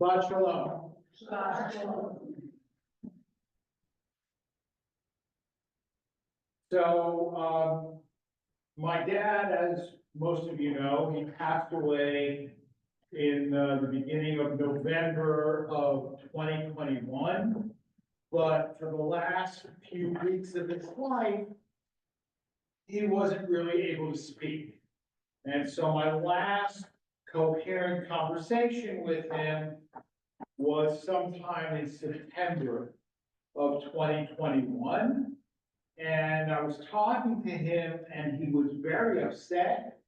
Shabbat Shalom. So, my dad, as most of you know, he passed away in the beginning of November of 2021. But for the last few weeks of his life, he wasn't really able to speak. And so my last coherent conversation with him was sometime in September of 2021. And I was talking to him and he was very upset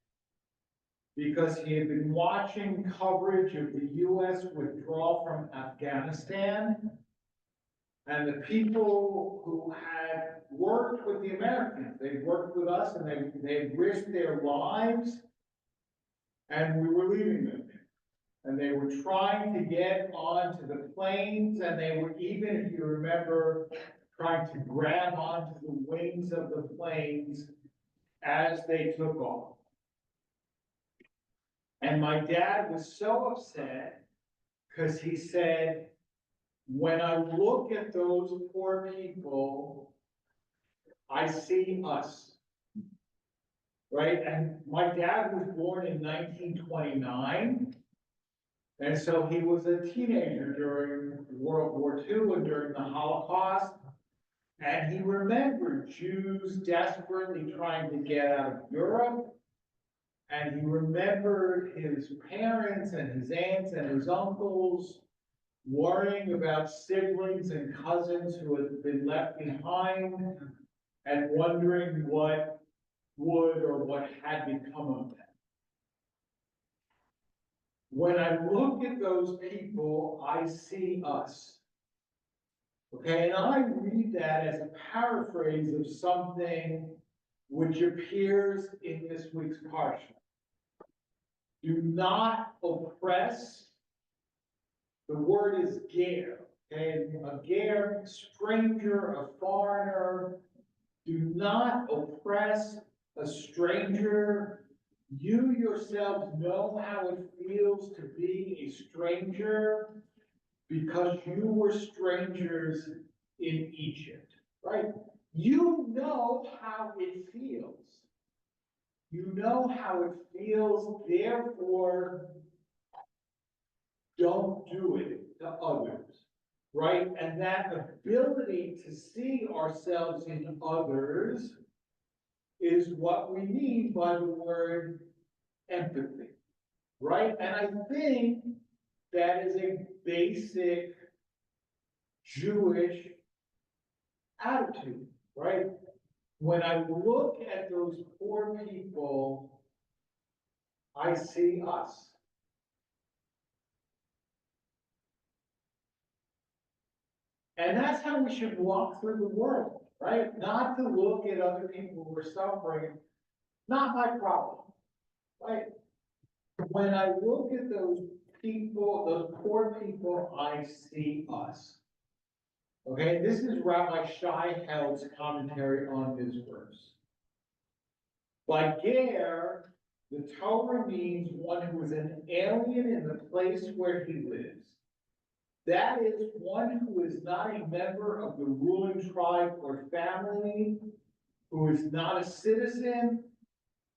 because he had been watching coverage of the US withdrawal from Afghanistan. And the people who had worked with the Americans, they worked with us and they risked their lives, and we were leaving them. And they were trying to get onto the planes, and they were even, if you remember, trying to grab onto the wings of the planes as they took off. And my dad was so upset because he said, when I look at those poor people, I see us, right? And my dad was born in 1929. And so he was a teenager during World War II and during the Holocaust. And he remembered Jews desperately trying to get out of Europe. And he remembered his parents and his aunts and his uncles worrying about siblings and cousins who had been left behind and wondering what would or what had become of them. When I look at those people, I see us. Okay, and I read that as a paraphrase of something which appears in this week's Parashat. Do not oppress. The word is ger, okay? A ger, stranger, a foreigner. Do not oppress a stranger. You yourselves know how it feels to be a stranger because you were strangers in Egypt, right? You know how it feels. You know how it feels, therefore, don't do it to others, right? And that ability to see ourselves in others is what we mean by the word empathy, right? And I think that is a basic Jewish attitude, right? When I look at those poor people, I see us. And that's how we should walk through the world, right? Not to look at other people who are suffering, not my problem, right? When I look at those people, those poor people, I see us. Okay, this is Rabbi Shai Held's commentary on this verse. By ger, the Torah means one who is an alien in the place where he lives. That is one who is not a member of the ruling tribe or family, who is not a citizen,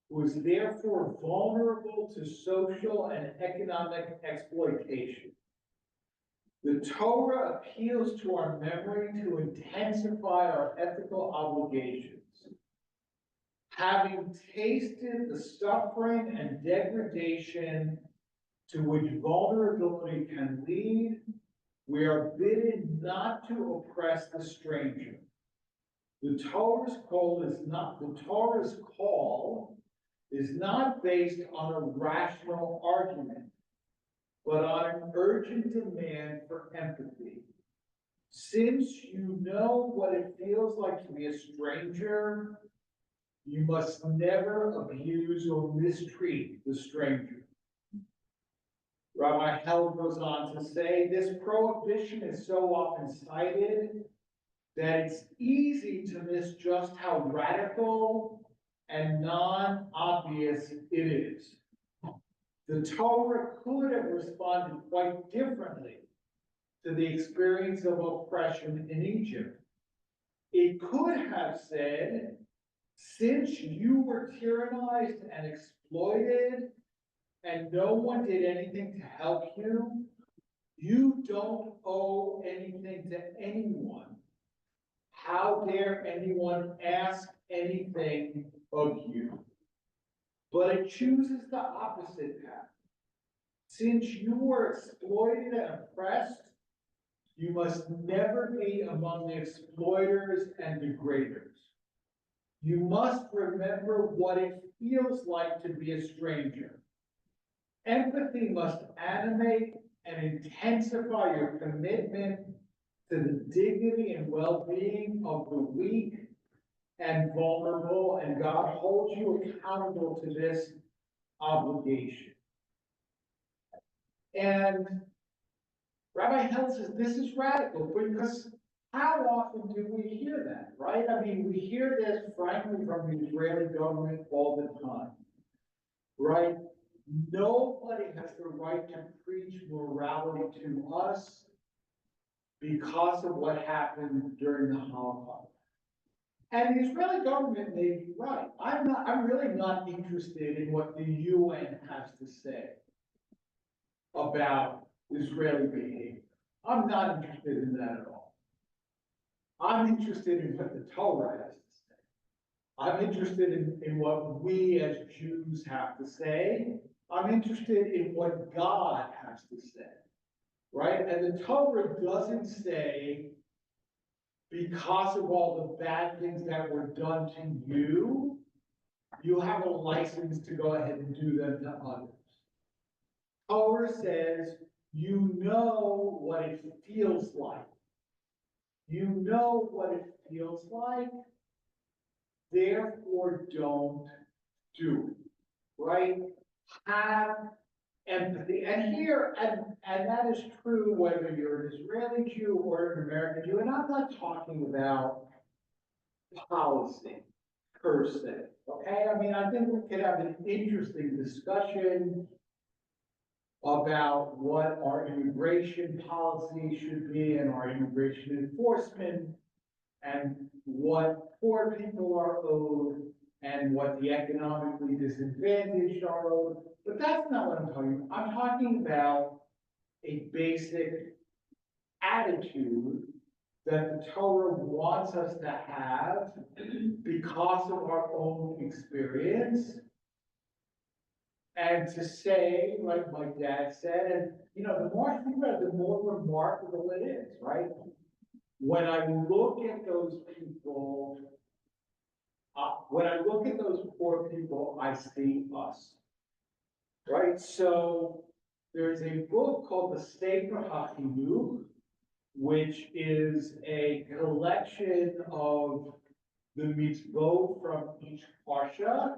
who is therefore vulnerable to social and economic exploitation. The Torah appeals to our memory to intensify our ethical obligations. Having tasted the suffering and degradation to which vulnerability can lead, we are bidden not to oppress the stranger. The Torah's call is not based on a rational argument, but on an urgent demand for empathy. Since you know what it feels like to be a stranger, you must never abuse or mistreat the stranger. Rabbi Held goes on to say, this prohibition is so often cited that it's easy to miss just how radical and non-obvious it is. The Torah could have responded quite differently to the experience of oppression in Egypt. It could have said, since you were tyrannized and exploited and no one did anything to help you, you don't owe anything to anyone. How dare anyone ask anything of you? But it chooses the opposite path. Since you were exploited and oppressed, you must never be among the exploiters and degraders. You must remember what it feels like to be a stranger. Empathy must animate and intensify your commitment to the dignity and well-being of the weak and vulnerable, and God holds you accountable to this obligation. And Rabbi Held says this is radical because how often do we hear that, right? I mean, we hear this frankly from the Israeli government all the time, right? Nobody has the right to preach morality to us because of what happened during the Holocaust. And the Israeli government may be right. I'm really not interested in what the UN has to say about Israeli behavior. I'm not interested in that at all. I'm interested in what the Torah has to say. I'm interested in what we as Jews have to say. I'm interested in what God has to say, right? And the Torah doesn't say, because of all the bad things that were done to you, you have a license to go ahead and do them to others. Torah says, you know what it feels like. You know what it feels like, therefore don't do it, right? Have empathy. And here, and that is true whether you're an Israeli Jew or an American Jew, and I'm not talking about policy per se, okay? I mean, I think we could have an interesting discussion about what our immigration policy should be and our immigration enforcement and what poor people are owed and what the economically disadvantaged are owed. But that's not what I'm talking about. I'm talking about a basic attitude that the Torah wants us to have because of our own experience. And to say, like my dad said, and you know, the more I think about it, the more remarkable it is, right? When I look at those people, when I look at those poor people, I see us, right? So there's a book called the Sefer HaChinuch, which is a collection of the mitzvot from each parsha.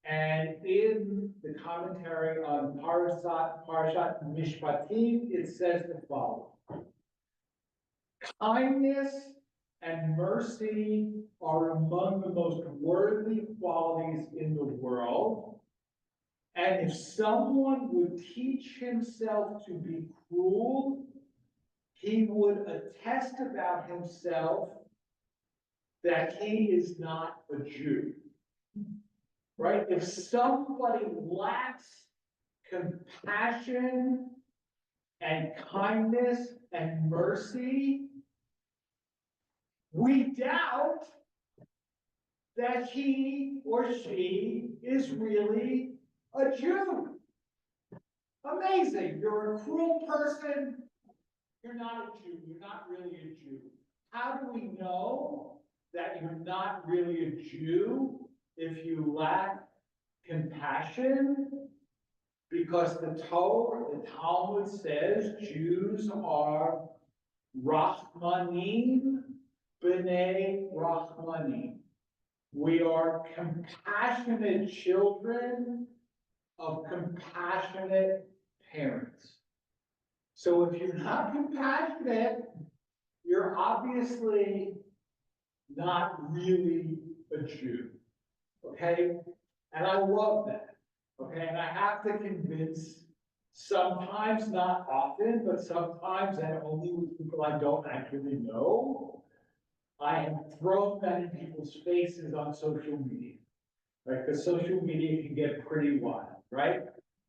And in the commentary on Parashat Mishpatim, it says the following. Kindness and mercy are among the most worthy qualities in the world. And if someone would teach himself to be cruel, he would attest about himself that he is not a Jew. Right? If somebody lacks compassion and kindness and mercy, we doubt that he or she is really a Jew. Amazing. You're a cruel person. You're not a Jew. You're not really a Jew. How do we know that you're not really a Jew if you lack compassion? Because the Torah, the Talmud says Jews are Rachmanim b'nei Rachmanim. We are compassionate children of compassionate parents. So if you're not compassionate, you're obviously not really a Jew. Okay? And I love that. okay, and I have to convince, sometimes, not often, but sometimes, and only with people I don't actually know, I have thrown that in people's faces on social media, right? Because social media can get pretty wild, right?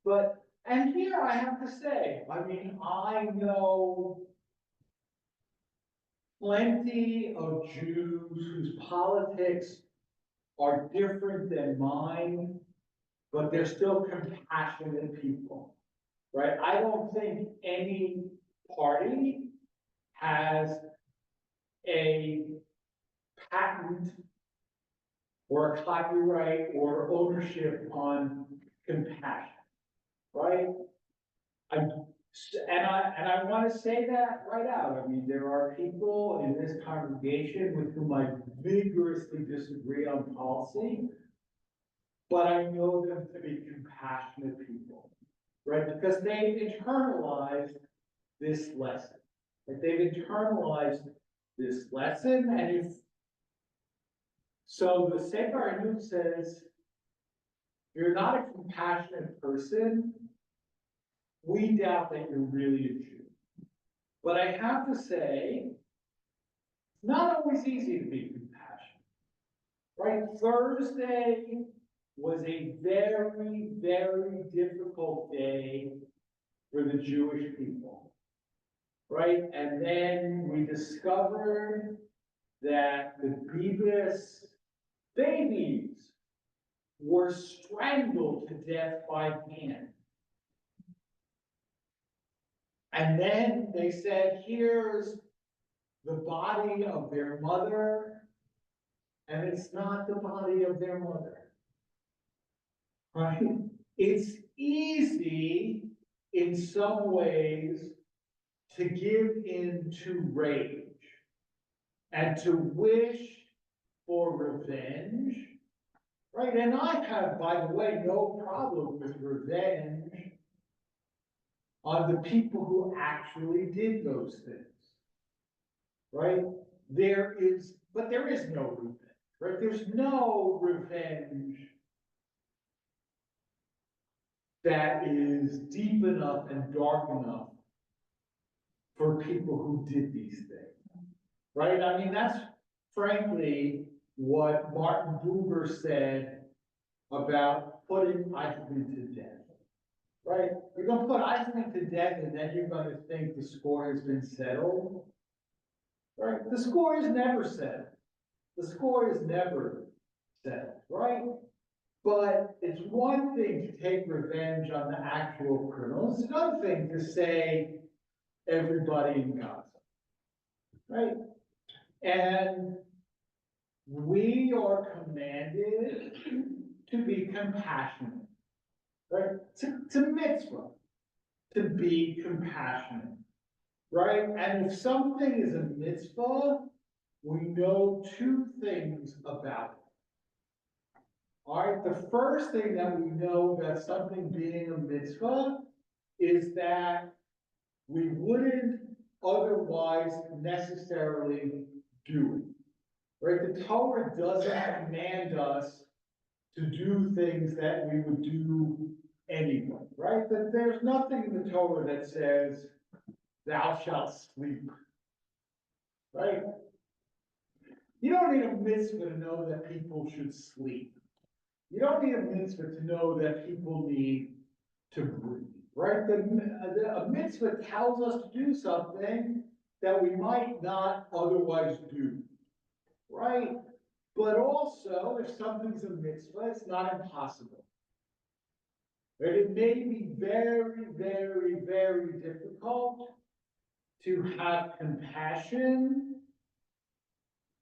But, and here I have to say, I mean, I know plenty of Jews whose politics are different than mine, but they're still compassionate people, right? I don't think any party has a patent or a copyright or ownership on compassion, right? And I want to say that right out. I mean, there are people in this congregation with whom I vigorously disagree on policy, but I know them to be compassionate people, right? Because they've internalized this lesson. Like they've internalized this lesson, and if so, the Sefer Inuk says, you're not a compassionate person, we doubt that you're really a Jew. But I have to say, it's not always easy to be compassionate, right? Thursday was a very, very difficult day for the Jewish people, right? And then we discovered that the Bebis babies were strangled to death by hand. And then they said, here's the body of their mother, and it's not the body of their mother, right? It's easy in some ways to give in to rage and to wish for revenge, right? And I have, by the way, no problem with revenge on the people who actually did those things, right? But there is no revenge, right? There's no revenge that is deep enough and dark enough for people who did these things, right? I mean, that's frankly what Martin Buber said about putting Eichmann to death, right? You're gonna put Eichmann to death and then you're gonna think the score has been settled, right? The score is never settled. The score is never settled, right? But it's one thing to take revenge on the actual criminals. It's another thing to say everybody in Gaza, right? And we are commanded to be compassionate, right? It's a mitzvah to be compassionate, right? And if something is a mitzvah, we know two things about it. All right, the first thing that we know about something being a mitzvah is that we wouldn't otherwise necessarily do it, right? The Torah doesn't command us to do things that we would do anyway, right? That there's nothing in the Torah that says, thou shalt sleep, right? You don't need a mitzvah to know that people should sleep. You don't need a mitzvah to know that people need to breathe, right? A mitzvah tells us to do something that we might not otherwise do, right? But also, if something's a mitzvah, it's not impossible. Right? It may be very, very, very difficult to have compassion,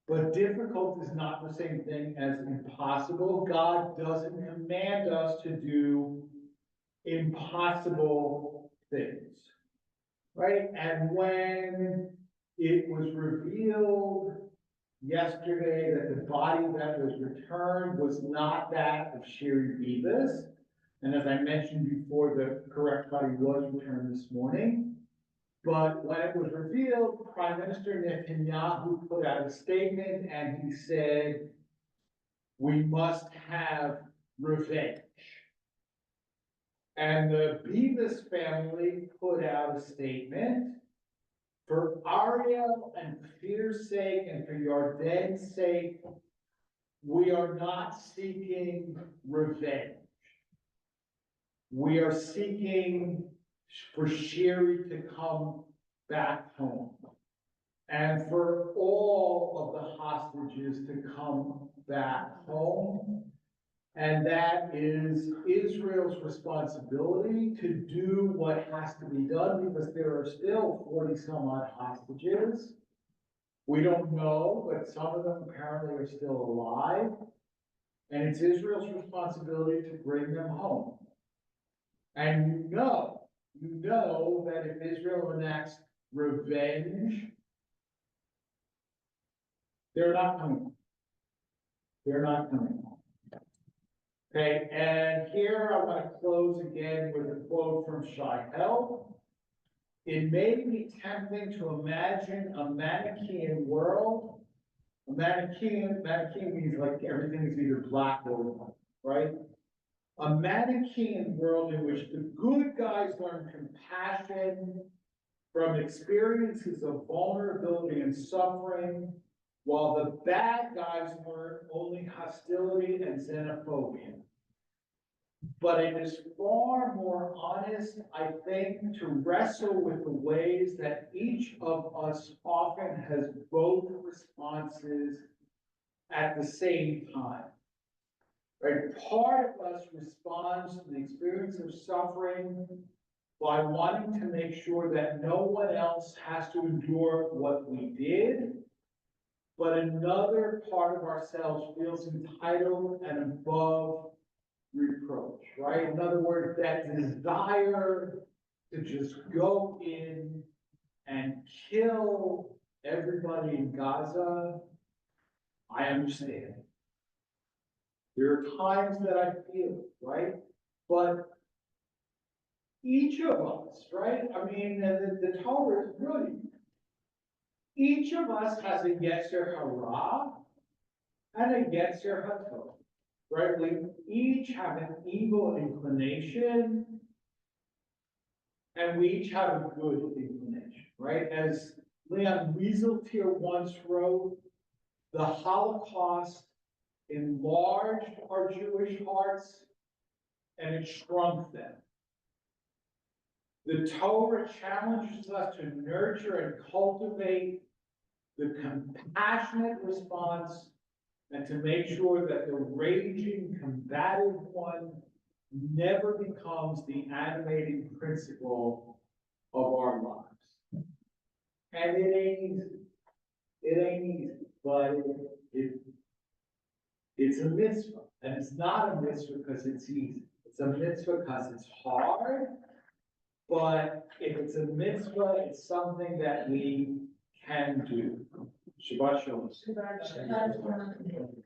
but difficult is not the same thing as impossible. God doesn't command us to do impossible things, right? And when it was revealed yesterday that the body that was returned was not that of Shiri Beavis, and as I mentioned before, the correct body was returned this morning. But when it was revealed, Prime Minister Netanyahu put out a statement and he said, we must have revenge. And the Beavis family put out a statement. For Ariel and Peter's sake and for Yarden's sake, we are not seeking revenge. We are seeking for Sherry to come back home. And for all of the hostages to come back home. And that is Israel's responsibility to do what has to be done because there are still 40 some odd hostages. We don't know, but some of them apparently are still alive. And it's Israel's responsibility to bring them home. And you know that if Israel enacts revenge, they're not coming home. They're not coming home. Okay, and here I want to close again with a quote from Shai-El. It may be tempting to imagine a Manichaean world. A Manichaean means like everything is either black or white, right? A Manichaean world in which the good guys learn compassion from experiences of vulnerability and suffering, while the bad guys learn only hostility and xenophobia. But it is far more honest, I think, to wrestle with the ways that each of us often has both responses at the same time. Right? Part of us responds to the experience of suffering by wanting to make sure that no one else has to endure what we did. But another part of ourselves feels entitled and above reproach, right? In other words, that desire to just go in and kill everybody in Gaza, I understand. There are times that I feel it, right? But each of us, right? I mean, the Torah is brilliant. Each of us has a Yetzer Hara and a Yetzer Hatov, right? We each have an evil inclination and we each have a good inclination, right? As Leon Wieseltier once wrote, the Holocaust enlarged our Jewish hearts and it shrunk them. The Torah challenges us to nurture and cultivate the compassionate response and to make sure that the raging, combative one never becomes the animating principle of our lives. And it ain't easy. It ain't easy, but it's a mitzvah. And it's not a mitzvah because it's easy. It's a mitzvah because it's hard. But if it's a mitzvah, it's something that we can do. Shabbat Shalom. Shabbat Shalom.